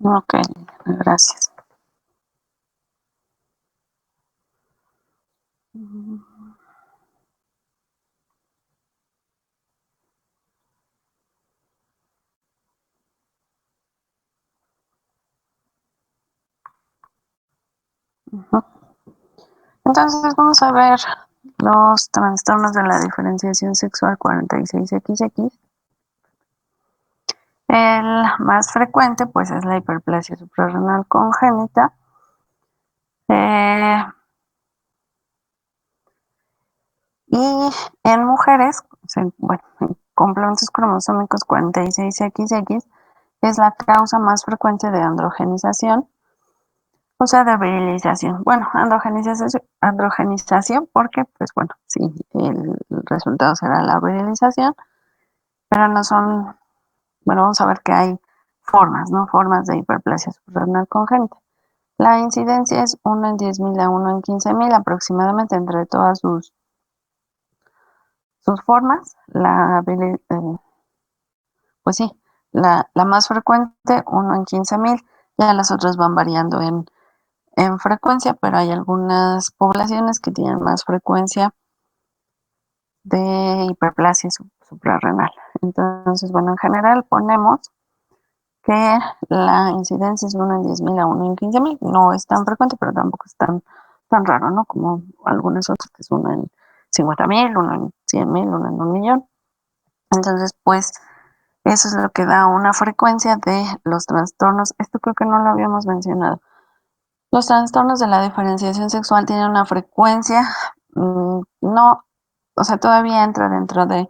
Ok, gracias. Entonces vamos a ver los trastornos de la diferenciación sexual 46XX. El más frecuente pues es la hiperplasia suprarrenal congénita. Y en mujeres, bueno, en complementos cromosómicos 46XX es la causa más frecuente de androgenización, o sea, de virilización. Bueno, androgenización porque, pues bueno, sí, el resultado será la virilización, pero no son, bueno, vamos a ver que hay formas, ¿no? Formas de hiperplasia suprarrenal congénita. La incidencia es 1 en 10.000 a 1 en 15.000 aproximadamente entre todas sus formas. Pues sí, la más frecuente, 1 en 15.000, ya las otras van variando en frecuencia, pero hay algunas poblaciones que tienen más frecuencia de hiperplasia suprarrenal. Entonces, bueno, en general ponemos que la incidencia es 1 en 10.000 a 1 en 15.000. No es tan frecuente, pero tampoco es tan raro, ¿no? Como algunas otras, que es 1 en 50.000, 1 en 100.000, 1 en 1.000.000. Entonces, pues, eso es lo que da una frecuencia de los trastornos. Esto creo que no lo habíamos mencionado. Los trastornos de la diferenciación sexual tienen una frecuencia, no, o sea, todavía entra dentro de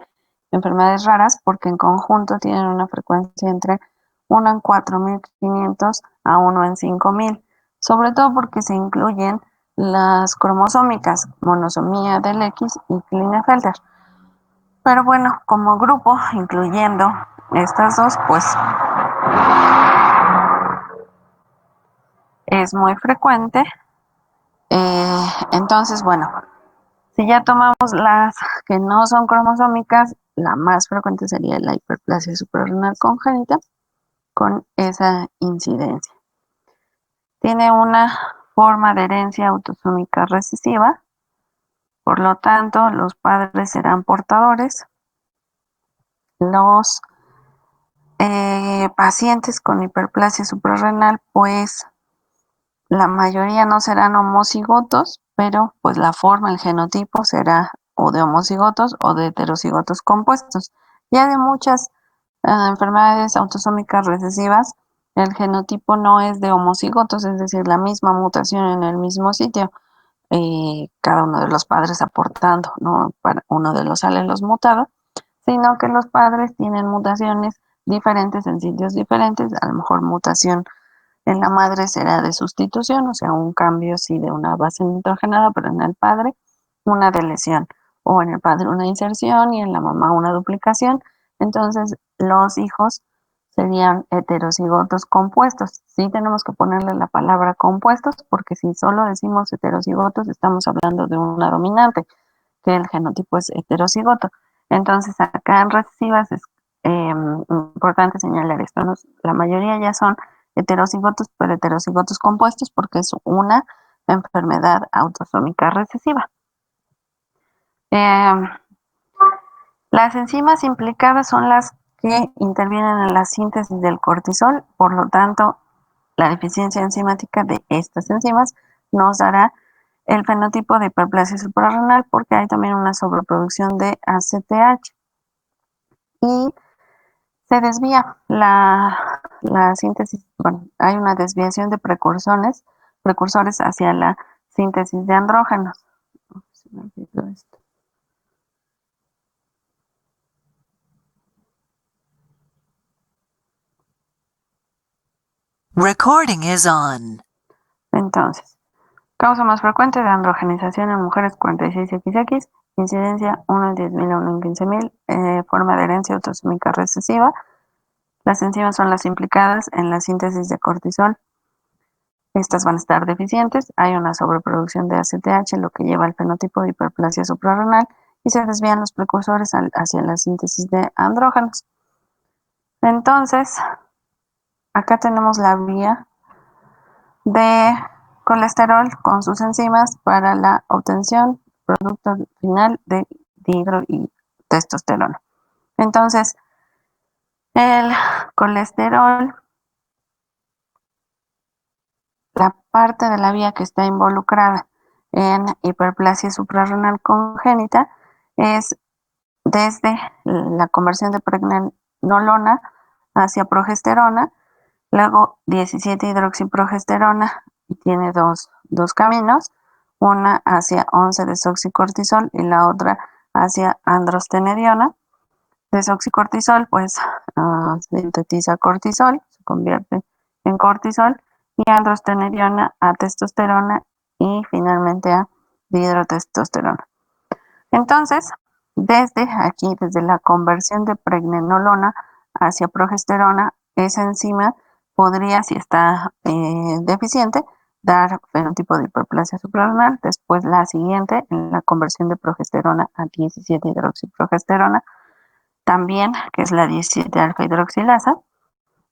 enfermedades raras porque en conjunto tienen una frecuencia entre 1 en 4.500 a 1 en 5.000, sobre todo porque se incluyen las cromosómicas, monosomía del X y Klinefelter. Pero bueno, como grupo, incluyendo estas dos, pues es muy frecuente. Entonces, bueno, si ya tomamos las que no son cromosómicas, la más frecuente sería la hiperplasia suprarrenal congénita con esa incidencia. Tiene una forma de herencia autosómica recesiva, por lo tanto, los padres serán portadores. Los pacientes con hiperplasia suprarrenal, pues la mayoría no serán homocigotos, pero pues la forma, el genotipo será o de homocigotos o de heterocigotos compuestos. Ya de muchas enfermedades autosómicas recesivas, el genotipo no es de homocigotos, es decir, la misma mutación en el mismo sitio, cada uno de los padres aportando, ¿no?, para uno de los alelos mutados, sino que los padres tienen mutaciones diferentes en sitios diferentes, a lo mejor mutación en la madre será de sustitución, o sea, un cambio sí de una base nitrogenada, pero en el padre una de lesión, o en el padre una inserción y en la mamá una duplicación. Entonces, los hijos serían heterocigotos compuestos. Sí tenemos que ponerle la palabra compuestos, porque si solo decimos heterocigotos, estamos hablando de una dominante, que el genotipo es heterocigoto. Entonces, acá en recesivas es importante señalar esto, ¿no? La mayoría ya son heterocigotos, pero heterocigotos compuestos porque es una enfermedad autosómica recesiva. Eh, las enzimas implicadas son las que intervienen en la síntesis del cortisol, por lo tanto, la deficiencia enzimática de estas enzimas nos dará el fenotipo de hiperplasia suprarrenal porque hay también una sobreproducción de ACTH y se desvía la síntesis, bueno, hay una desviación de precursores hacia la síntesis de andrógenos. Se me olvidó esto. Recording is on. Entonces, causa más frecuente de androgenización en mujeres 46XX, incidencia 1 en 10.000 a 1 en 15.000, forma de herencia autosómica recesiva. Las enzimas son las implicadas en la síntesis de cortisol. Estas van a estar deficientes, hay una sobreproducción de ACTH, lo que lleva al fenotipo de hiperplasia suprarrenal y se desvían los precursores hacia la síntesis de andrógenos. Entonces, acá tenemos la vía de colesterol con sus enzimas para la obtención producto final de dihidro y testosterona. Entonces, el colesterol, la parte de la vía que está involucrada en hiperplasia suprarrenal congénita es desde la conversión de pregnenolona hacia progesterona, luego 17-hidroxiprogesterona, y tiene dos caminos, una hacia 11-desoxicortisol y la otra hacia androstenediona. Desoxicortisol, pues sintetiza cortisol, se convierte en cortisol, y androstenediona a testosterona y finalmente a dihidrotestosterona. Entonces, desde aquí, desde la conversión de pregnenolona hacia progesterona, esa enzima podría, si está deficiente, dar fenotipo de hiperplasia suprarrenal. Después la siguiente, en la conversión de progesterona a 17-hidroxiprogesterona, también, que es la 17-alfa hidroxilasa,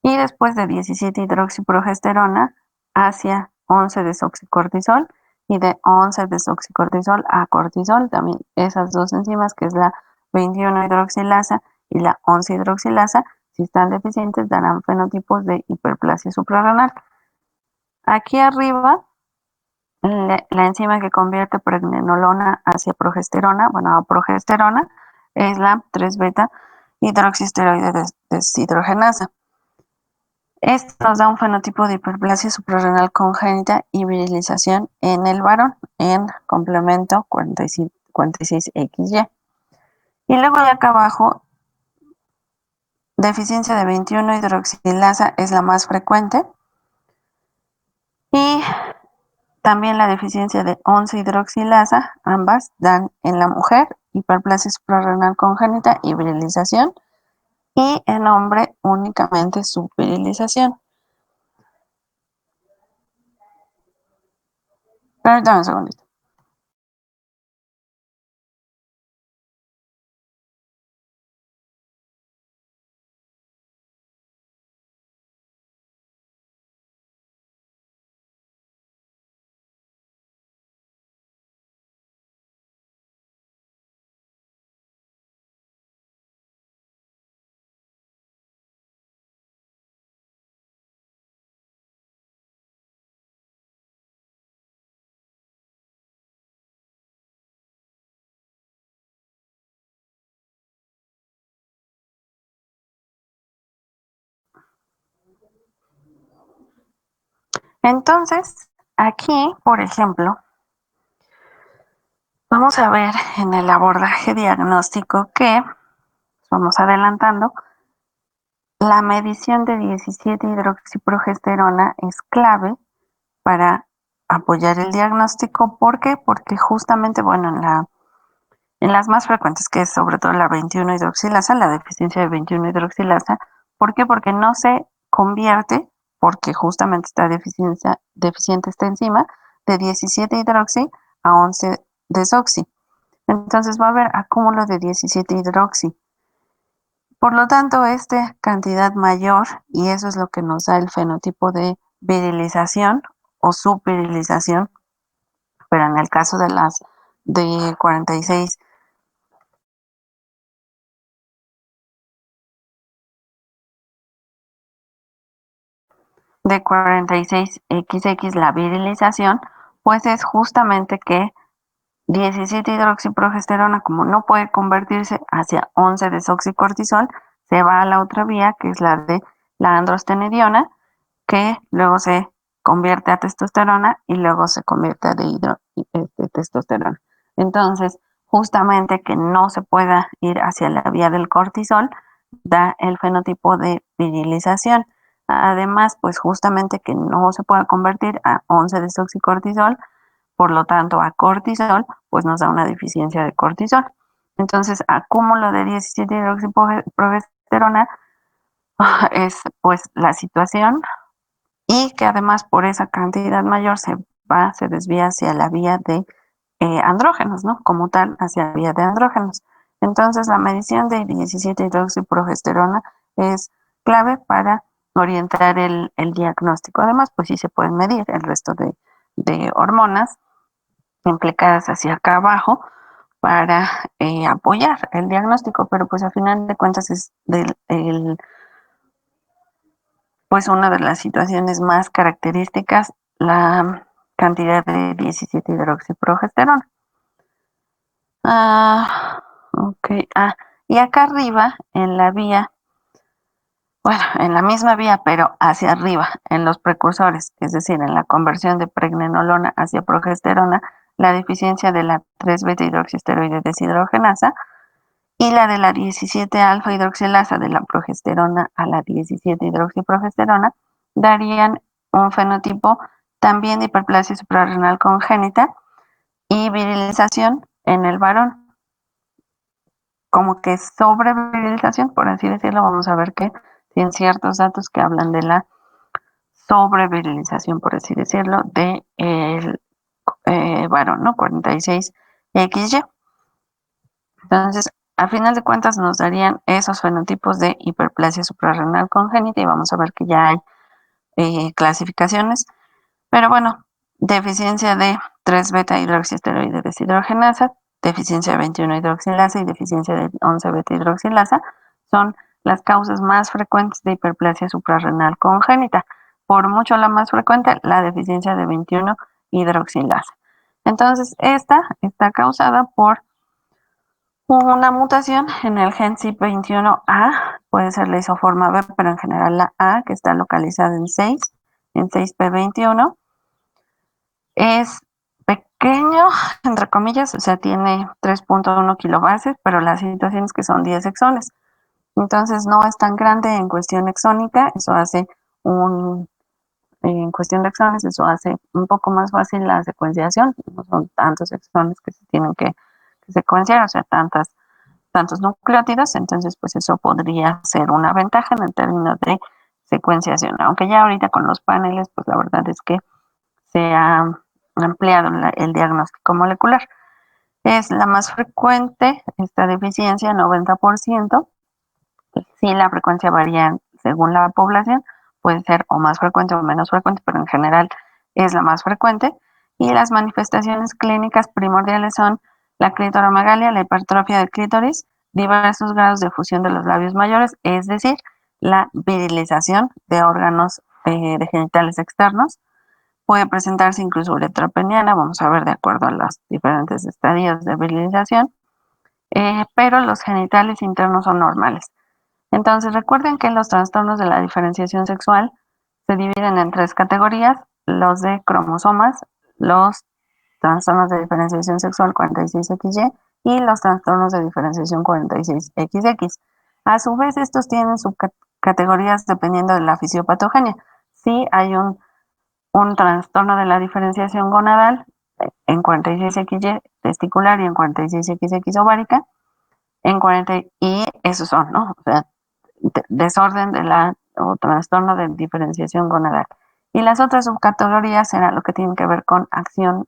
y después de 17-hidroxiprogesterona hacia 11-desoxicortisol y de 11-desoxicortisol a cortisol, también esas dos enzimas, que es la 21-hidroxilasa y la 11-hidroxilasa, si están deficientes darán fenotipos de hiperplasia suprarrenal. Aquí arriba, la enzima que convierte pregnenolona hacia progesterona, bueno, a progesterona, es la 3-beta hidroxisteroide deshidrogenasa. Esto nos da un fenotipo de hiperplasia suprarrenal congénita y virilización en el varón en complemento 46XY. Y luego de acá abajo, deficiencia de 21 hidroxilasa es la más frecuente, y también la deficiencia de 11 hidroxilasa, ambas dan en la mujer hiperplasia suprarrenal congénita y virilización, y en hombre únicamente subvirilización. Permítame un segundito. Entonces, aquí, por ejemplo, vamos a ver en el abordaje diagnóstico que, vamos adelantando, la medición de 17-hidroxiprogesterona es clave para apoyar el diagnóstico. ¿Por qué? Porque justamente, bueno, en las más frecuentes, que es sobre todo la 21-hidroxilasa, la deficiencia de 21-hidroxilasa, ¿por qué? Porque no se convierte, porque justamente está deficiente esta enzima, de 17-hidroxi a 11-desoxi. Entonces va a haber acúmulo de 17-hidroxi. Por lo tanto, esta cantidad mayor, y eso es lo que nos da el fenotipo de virilización o subvirilización, pero en el caso de las de 46 de 46XX, la virilización, pues es justamente que 17-hidroxiprogesterona, como no puede convertirse hacia 11-desoxicortisol, se va a la otra vía, que es la de la androstenediona, que luego se convierte a testosterona y luego se convierte a testosterona. Entonces, justamente que no se pueda ir hacia la vía del cortisol, da el fenotipo de virilización. Además, pues justamente que no se pueda convertir a 11-desoxicortisol, por lo tanto a cortisol, pues nos da una deficiencia de cortisol. Entonces, acúmulo de 17-hidroxiprogesterona es pues la situación, y que además por esa cantidad mayor se desvía hacia la vía de andrógenos, ¿no? Como tal, hacia la vía de andrógenos. Entonces, la medición de 17-hidroxiprogesterona es clave para orientar el diagnóstico. Además, pues sí se pueden medir el resto de hormonas implicadas hacia acá abajo para apoyar el diagnóstico, pero pues a final de cuentas es pues una de las situaciones más características la cantidad de 17-hidroxiprogesterona. Ok. Y acá arriba, en la vía, bueno, en la misma vía, pero hacia arriba, en los precursores, es decir, en la conversión de pregnenolona hacia progesterona, la deficiencia de la 3-beta hidroxiesteroide deshidrogenasa y la de la 17-alfa hidroxilasa de la progesterona a la 17-hidroxiprogesterona darían un fenotipo también de hiperplasia suprarrenal congénita y virilización en el varón. Como que sobrevirilización, por así decirlo, vamos a ver que tienen ciertos datos que hablan de la sobrevirilización, por así decirlo, de el varón, ¿no? 46XY. Entonces, a final de cuentas nos darían esos fenotipos de hiperplasia suprarrenal congénita y vamos a ver que ya hay clasificaciones. Pero bueno, deficiencia de 3-beta hidroxiesteroide deshidrogenasa, deficiencia de 21 hidroxilasa y deficiencia de 11-beta hidroxilasa son las causas más frecuentes de hiperplasia suprarrenal congénita. Por mucho la más frecuente, la deficiencia de 21 hidroxilasa. Entonces, esta está causada por una mutación en el gen CYP21A, puede ser la isoforma B, pero en general la A, que está localizada en 6P21. Es pequeño, entre comillas, o sea, tiene 3.1 kilobases, pero la situación es que son 10 exones. Entonces no es tan grande en cuestión exónica, eso hace en cuestión de exones, eso hace un poco más fácil la secuenciación. No son tantos exones que se tienen que secuenciar, o sea, tantos nucleótidos, entonces pues eso podría ser una ventaja en el término de secuenciación. Aunque ya ahorita con los paneles, pues la verdad es que se ha ampliado el diagnóstico molecular. Es la más frecuente, esta deficiencia, 90%. Sí, la frecuencia varía según la población, puede ser o más frecuente o menos frecuente, pero en general es la más frecuente. Y las manifestaciones clínicas primordiales son la clitoromegalia, la hipertrofia del clítoris, diversos grados de fusión de los labios mayores, es decir, la virilización de órganos de genitales externos. Puede presentarse incluso uretra peniana, vamos a ver de acuerdo a los diferentes estadios de virilización, pero los genitales internos son normales. Entonces, recuerden que los trastornos de la diferenciación sexual se dividen en tres categorías: los de cromosomas, los trastornos de diferenciación sexual 46XY y los trastornos de diferenciación 46XX. A su vez, estos tienen subcategorías dependiendo de la fisiopatogenia. Si hay un trastorno de la diferenciación gonadal en 46XY testicular y en 46XX ovárica, en 40, y esos son, ¿no? O sea, desorden de la o trastorno de diferenciación gonadal. Y las otras subcategorías serán lo que tienen que ver con acción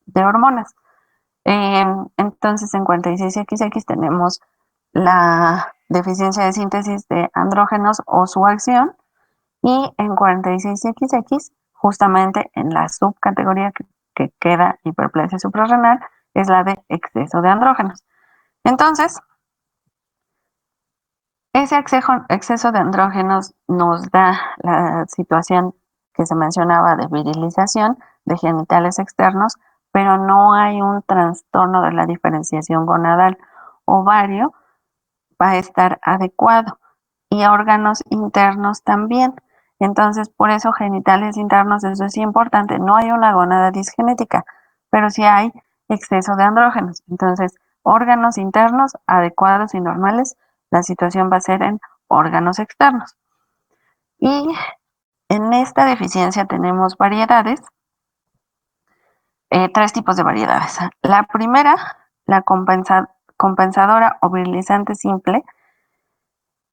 de hormonas. Entonces, en 46XX tenemos la deficiencia de síntesis de andrógenos o su acción, y en 46XX, justamente en la subcategoría que queda hiperplasia suprarrenal, es la de exceso de andrógenos. Entonces, ese exceso de andrógenos nos da la situación que se mencionaba de virilización de genitales externos, pero no hay un trastorno de la diferenciación gonadal. Ovario va a estar adecuado y órganos internos también. Entonces, por eso genitales internos, eso es importante. No hay una gónada disgenética, pero sí hay exceso de andrógenos. Entonces, órganos internos adecuados y normales, la situación va a ser en órganos externos. Y en esta deficiencia tenemos variedades, tres tipos de variedades. La primera, la compensadora o virilizante simple,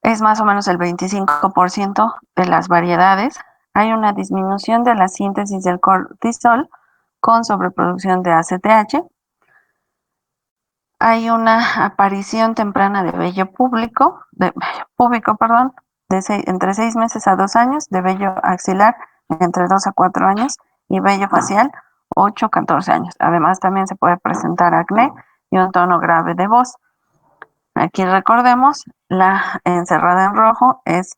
es más o menos el 25% de las variedades. Hay una disminución de la síntesis del cortisol con sobreproducción de ACTH. Hay una aparición temprana de vello púbico, perdón, entre 6 meses a 2 años, de vello axilar entre 2 a 4 años y vello facial 8 a 14 años. Además, también se puede presentar acné y un tono grave de voz. Aquí recordemos, la encerrada en rojo es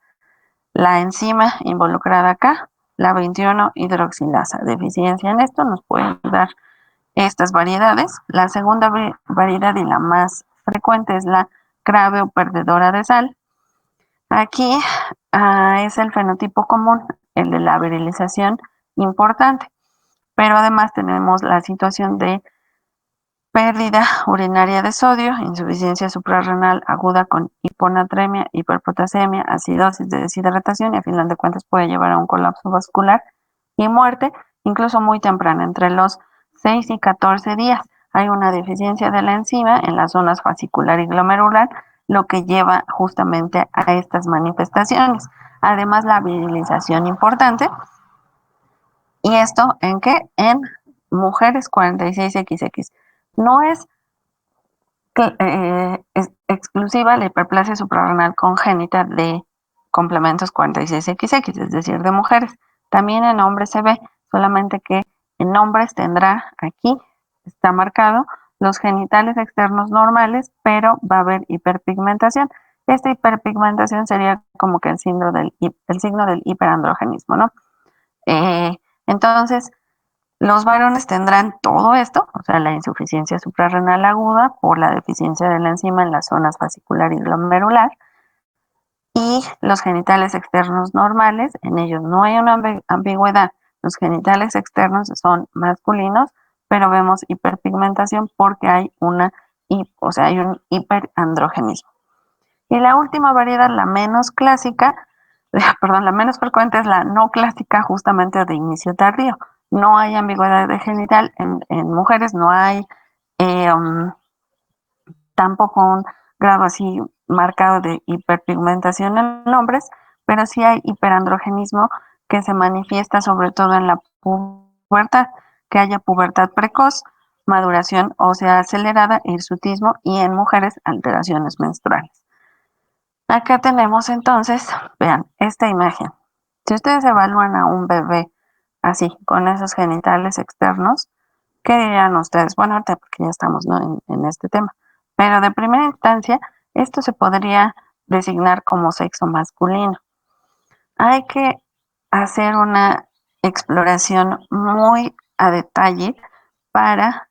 la enzima involucrada acá, la 21 hidroxilasa. Deficiencia en esto nos puede dar estas variedades. La segunda variedad y la más frecuente es la grave o perdedora de sal. Aquí es el fenotipo común, el de la virilización importante, pero además tenemos la situación de pérdida urinaria de sodio, insuficiencia suprarrenal aguda con hiponatremia, hiperpotasemia, acidosis de deshidratación y a final de cuentas puede llevar a un colapso vascular y muerte, incluso muy temprana, entre los 6 y 14 días. Hay una deficiencia de la enzima en las zonas fascicular y glomerular, lo que lleva justamente a estas manifestaciones. Además, la virilización importante. ¿Y esto en qué? En mujeres 46XX. No es es exclusiva la hiperplasia suprarrenal congénita de complementos 46XX, es decir, de mujeres. También en hombres se ve, solamente que en hombres tendrá aquí, está marcado, los genitales externos normales, pero va a haber hiperpigmentación. Esta hiperpigmentación sería como que el signo del hiperandrogenismo, ¿no? Entonces, los varones tendrán todo esto, o sea, la insuficiencia suprarrenal aguda por la deficiencia de la enzima en las zonas fascicular y glomerular, y los genitales externos normales, en ellos no hay una ambigüedad. Los genitales externos son masculinos, pero vemos hiperpigmentación porque hay hay un hiperandrogenismo. Y la última variedad, la menos clásica, perdón, la menos frecuente es la no clásica, justamente de inicio tardío. No hay ambigüedad de genital en mujeres, no hay eh, um, tampoco un grado así marcado de hiperpigmentación en hombres, pero sí hay hiperandrogenismo que se manifiesta sobre todo en la pubertad, que haya pubertad precoz, maduración ósea acelerada, hirsutismo y en mujeres alteraciones menstruales. Acá tenemos entonces, vean, esta imagen. Si ustedes evalúan a un bebé así, con esos genitales externos, ¿qué dirían ustedes? Bueno, ahorita porque ya estamos, ¿no?, en este tema. Pero de primera instancia, esto se podría designar como sexo masculino. Hay que hacer una exploración muy a detalle para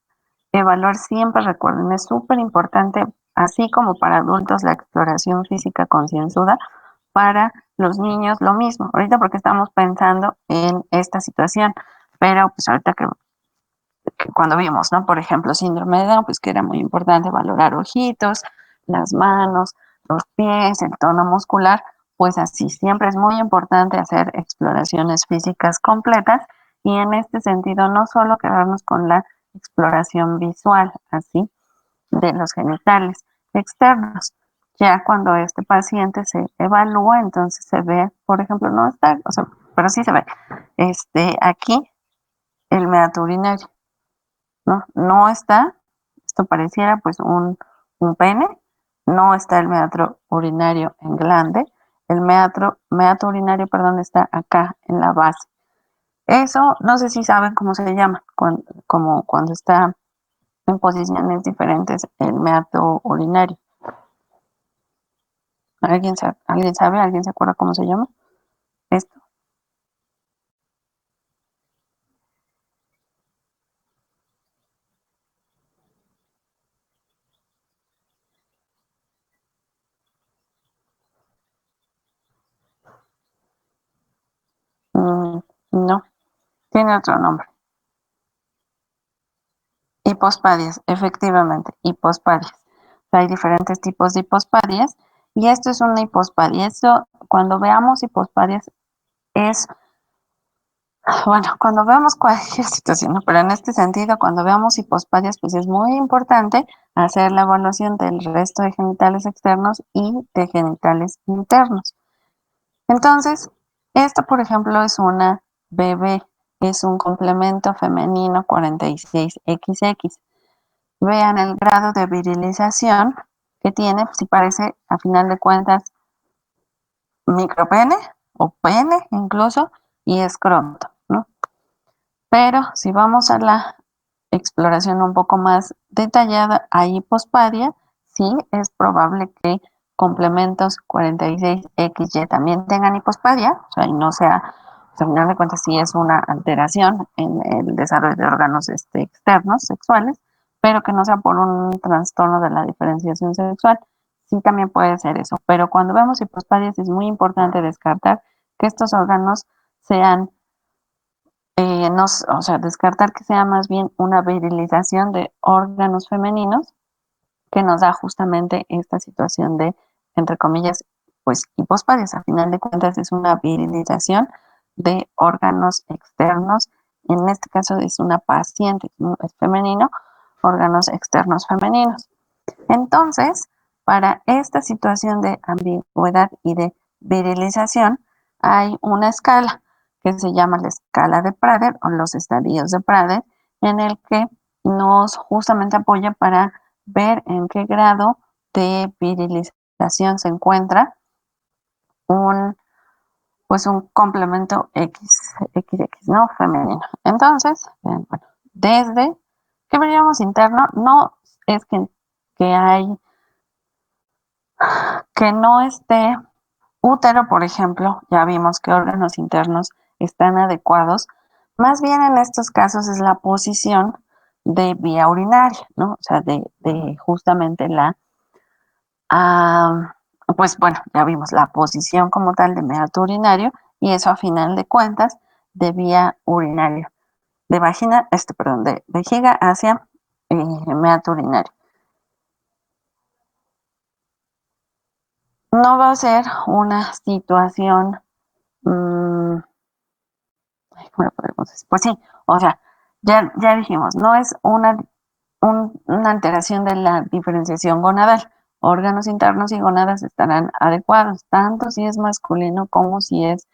evaluar siempre, recuerden, es súper importante, así como para adultos la exploración física concienzuda, para los niños lo mismo. Ahorita porque estamos pensando en esta situación, pero pues ahorita que cuando vimos, ¿no? Por ejemplo, síndrome de Down, pues que era muy importante valorar ojitos, las manos, los pies, el tono muscular, pues así siempre es muy importante hacer exploraciones físicas completas y en este sentido no solo quedarnos con la exploración visual, así, de los genitales externos. Ya cuando este paciente se evalúa, entonces se ve, por ejemplo, no está, o sea, pero sí se ve, aquí el meato urinario, ¿no? No está, esto pareciera pues un pene, no está el meatro urinario en glande, el meato urinario, perdón, está acá en la base. Eso, no sé si saben cómo se llama, como cuando está en posiciones diferentes el meato urinario. ¿Alguien sabe? ¿Alguien se acuerda cómo se llama esto? No, tiene otro nombre. Hipospadias, efectivamente, hipospadias. Hay diferentes tipos de hipospadias y esto es una hipospadia. Esto, cuando veamos hipospadias, es, bueno, cuando veamos cualquier situación, ¿no? Pero en este sentido, cuando veamos hipospadias, pues es muy importante hacer la evaluación del resto de genitales externos y de genitales internos. Entonces, esto, por ejemplo, es una bebé, es un complemento femenino 46XX. Vean el grado de virilización que tiene, si parece, a final de cuentas, micropene o pene incluso y escroto, ¿no? Pero si vamos a la exploración un poco más detallada a hipospadia, sí es probable que complementos 46XY también tengan hipospadia, o sea, y no sea, o sea, al final de cuentas sí es una alteración en el desarrollo de órganos externos sexuales, pero que no sea por un trastorno de la diferenciación sexual. Sí también puede ser eso, pero cuando vemos hipospadias es muy importante descartar que estos órganos sean no, o sea, descartar que sea más bien una virilización de órganos femeninos que nos da justamente esta situación de, entre comillas, pues hipospadias. A final de cuentas es una virilización de órganos externos. En este caso es una paciente, ¿no? Es femenino, órganos externos femeninos. Entonces, para esta situación de ambigüedad y de virilización, hay una escala que se llama la escala de Prader o los estadios de Prader, en el que nos justamente apoya para ver en qué grado de virilización se encuentra un, pues un complemento XX, ¿no? Femenino. Entonces, bueno, desde que veríamos interno, no es que hay que no esté útero, por ejemplo, ya vimos que órganos internos están adecuados. Más bien en estos casos es la posición de vía urinaria, ¿no? O sea, de justamente ah, pues bueno, ya vimos la posición como tal de meato urinario y eso a final de cuentas de vía urinaria, de vagina, perdón, de vejiga hacia meato urinario. No va a ser una situación bueno, pues sí, o sea, ya dijimos, no es una alteración de la diferenciación gonadal. Órganos internos y gónadas estarán adecuados, tanto si es masculino como si es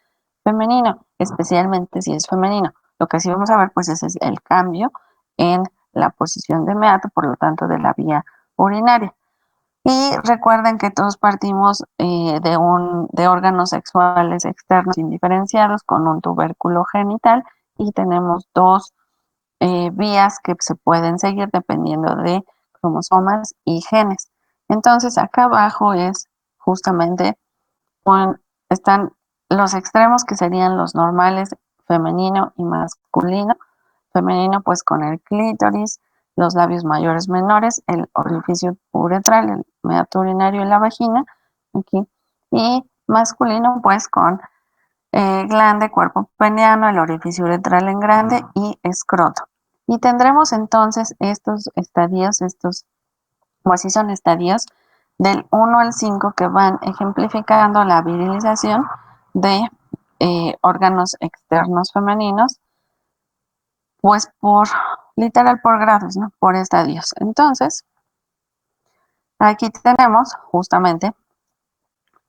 femenino, especialmente si es femenino. Lo que sí vamos a ver, pues, ese es el cambio en la posición de meato, por lo tanto, de la vía urinaria. Y recuerden que todos partimos de órganos sexuales externos indiferenciados con un tubérculo genital y tenemos dos vías que se pueden seguir dependiendo de cromosomas y genes. Entonces, acá abajo es justamente, están los extremos que serían los normales, femenino y masculino. Femenino, pues con el clítoris, los labios mayores menores, el orificio uretral, el meato urinario y la vagina, aquí. Y masculino, pues con glande, cuerpo peneano, el orificio uretral en grande y escroto. Y tendremos entonces estos estadios, o así son estadios, del 1 al 5 que van ejemplificando la virilización de órganos externos femeninos, pues literal por grados, ¿no? Por estadios. Entonces, aquí tenemos justamente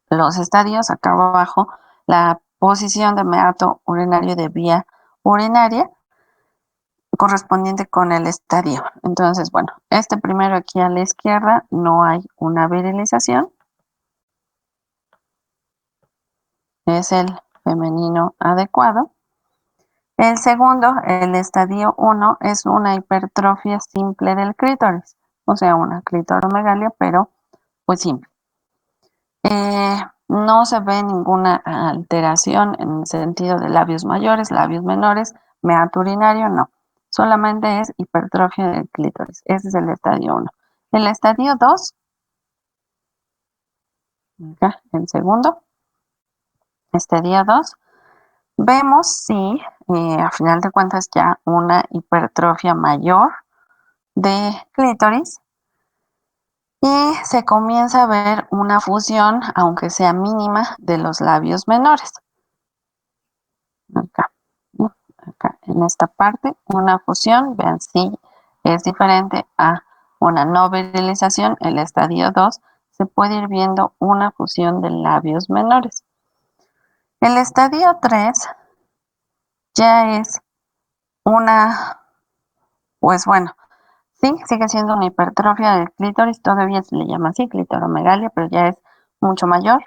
los estadios, acá abajo, la posición de meato urinario de vía urinaria correspondiente con el estadio. Entonces, bueno, este primero aquí a la izquierda no hay una virilización, es el femenino adecuado. El segundo, el estadio 1, es una hipertrofia simple del clítoris, o sea, una clitoromegalia, pero pues simple. No se ve ninguna alteración en el sentido de labios mayores, labios menores, meato urinario, no. Solamente es hipertrofia del clítoris. Ese es el estadio 1. El estadio 2, acá, el segundo, estadio 2, vemos si a final de cuentas ya una hipertrofia mayor de clítoris y se comienza a ver una fusión, aunque sea mínima, de los labios menores. Acá, ¿no? Acá en esta parte, una fusión, vean si es diferente a una no virilización, el estadio 2, se puede ir viendo una fusión de labios menores. El estadio 3 ya es una, pues bueno, sí, sigue siendo una hipertrofia del clítoris, todavía se le llama así, clitoromegalia, pero ya es mucho mayor.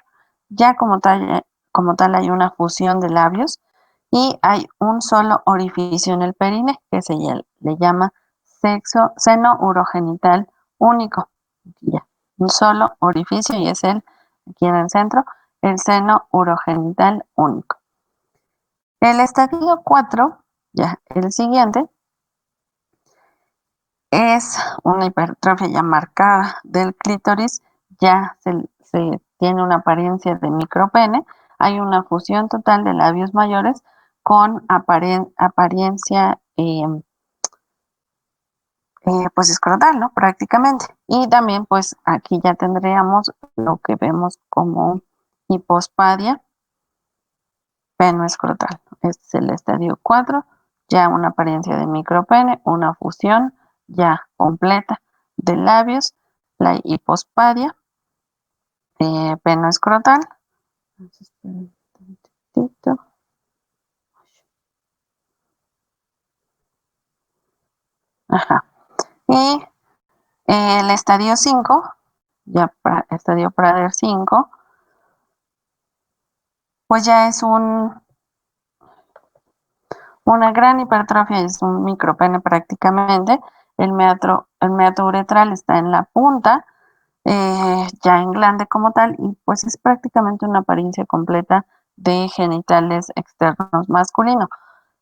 Ya como tal, como tal hay una fusión de labios y hay un solo orificio en el perine que le llama seno urogenital único. Aquí ya, un solo orificio y es aquí en el centro, el seno urogenital único. El estadio 4, ya el siguiente, es una hipertrofia ya marcada del clítoris, ya se tiene una apariencia de micropene, hay una fusión total de labios mayores con apariencia pues escrotal, ¿no? Prácticamente. Y también pues aquí ya tendríamos lo que vemos como hipospadia penoescrotal. Este es el estadio 4, ya una apariencia de micropene, una fusión ya completa de labios, la hipospadia penoescrotal. Ajá. Y el estadio 5, ya estadio Prader 5, pues ya es una gran hipertrofia, es un micropene prácticamente. El meato uretral está en la punta, ya en glande como tal, y pues es prácticamente una apariencia completa de genitales externos masculinos.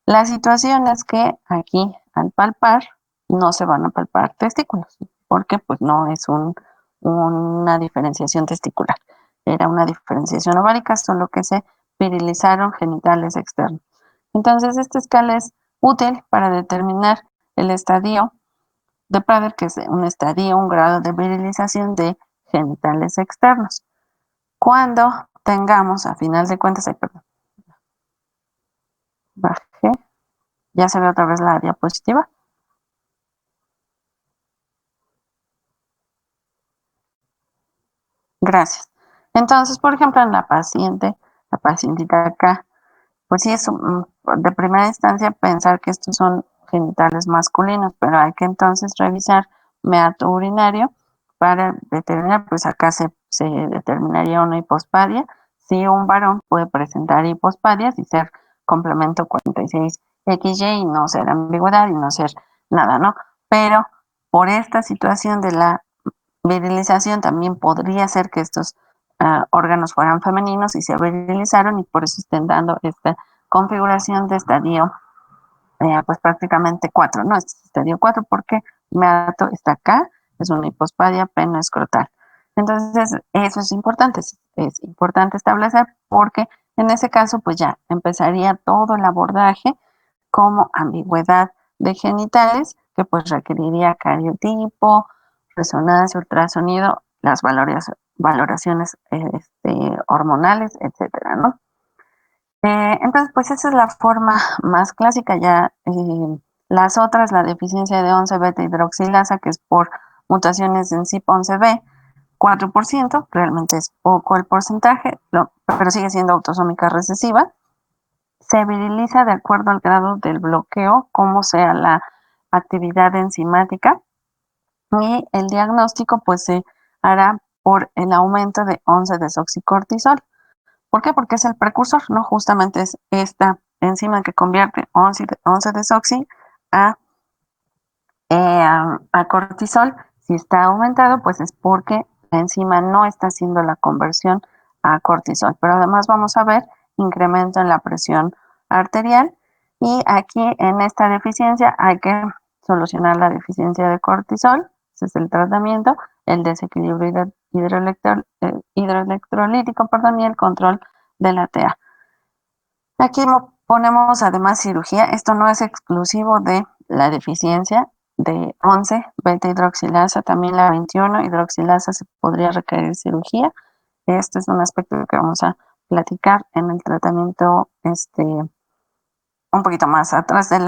La situación es que aquí al palpar no se van a palpar testículos, porque pues no es una diferenciación testicular, era una diferenciación ovárica, solo que se virilizaron genitales externos. Entonces, esta escala es útil para determinar el estadio de Prader, que es un estadio, un grado de virilización de genitales externos. Cuando tengamos, a final de cuentas, perdón, bajé, ya se ve otra vez la diapositiva. Gracias. Entonces, por ejemplo, en la pacientita acá, pues sí es de primera instancia pensar que estos son genitales masculinos, pero hay que entonces revisar meato urinario para determinar, pues acá se determinaría una hipospadia. Si un varón puede presentar hipospadias y ser complemento 46XY y no ser ambigüedad y no ser nada, ¿no? Pero por esta situación de la virilización también podría ser que estos órganos fueran femeninos y se virilizaron y por eso estén dando esta configuración de estadio, pues prácticamente 4, ¿no? Este es estadio 4 porque meato está acá, es una hipospadia penoescrotal. Entonces, eso es importante establecer porque en ese caso, pues ya empezaría todo el abordaje como ambigüedad de genitales, que pues requeriría cariotipo, resonancia, ultrasonido, las valoraciones hormonales, etcétera, ¿no? Entonces, pues esa es la forma más clásica. Ya las otras, la deficiencia de 11 beta hidroxilasa, que es por mutaciones en CYP11B, 4%, realmente es poco el porcentaje, pero sigue siendo autosómica recesiva. Se viriliza de acuerdo al grado del bloqueo, como sea la actividad enzimática, y el diagnóstico pues se hará por el aumento de 11-desoxicortisol. ¿Por qué? Porque es el precursor, ¿no? Justamente es esta enzima que convierte 11-desoxi a, a cortisol. Si está aumentado, pues es porque la enzima no está haciendo la conversión a cortisol. Pero además vamos a ver incremento en la presión arterial y aquí en esta deficiencia hay que solucionar la deficiencia de cortisol, ese es el tratamiento, el desequilibrio hidroelectrolítico, perdón, y el control de la TA. Aquí ponemos además cirugía. Esto no es exclusivo de la deficiencia de 11 beta hidroxilasa, también la 21 hidroxilasa se podría requerir cirugía. Este es un aspecto que vamos a platicar en el tratamiento un poquito más atrás de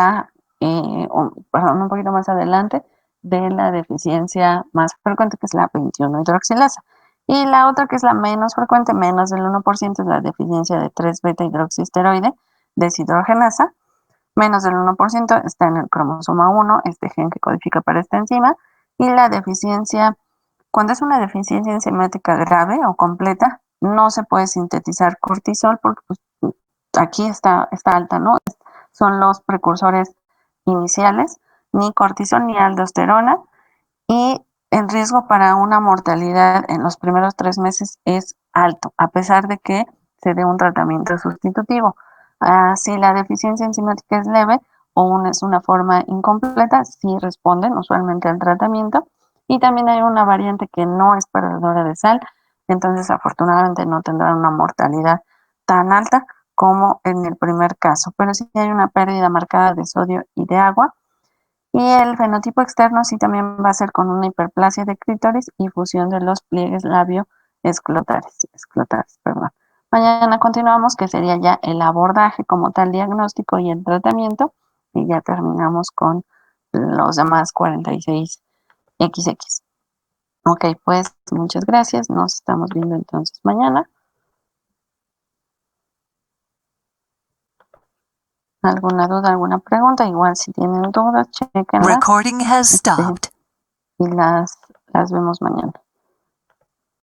un poquito más adelante de la deficiencia más frecuente, que es la 21 hidroxilasa. Y la otra, que es la menos frecuente, menos del 1%, es la deficiencia de 3-beta hidroxisteroide deshidrogenasa. Menos del 1% está en el cromosoma 1, este gen que codifica para esta enzima. Y la deficiencia, cuando es una deficiencia enzimática grave o completa, no se puede sintetizar cortisol porque pues, aquí está alta, ¿no? Son los precursores iniciales, ni cortisol ni aldosterona, y el riesgo para una mortalidad en los primeros 3 meses es alto, a pesar de que se dé un tratamiento sustitutivo. Si la deficiencia enzimática es leve o es una forma incompleta, sí responden usualmente al tratamiento. Y también hay una variante que no es perdedora de sal, entonces afortunadamente no tendrán una mortalidad tan alta como en el primer caso, pero sí hay una pérdida marcada de sodio y de agua. Y el fenotipo externo sí también va a ser con una hiperplasia de clítoris y fusión de los pliegues labio-escrotales, perdón. Mañana continuamos, que sería ya el abordaje como tal diagnóstico y el tratamiento, y ya terminamos con los demás 46XX. Ok, pues muchas gracias, nos estamos viendo entonces mañana. ¿Alguna duda, alguna pregunta? Igual si tienen dudas, chequenlas Recording has este, stopped. y las vemos mañana.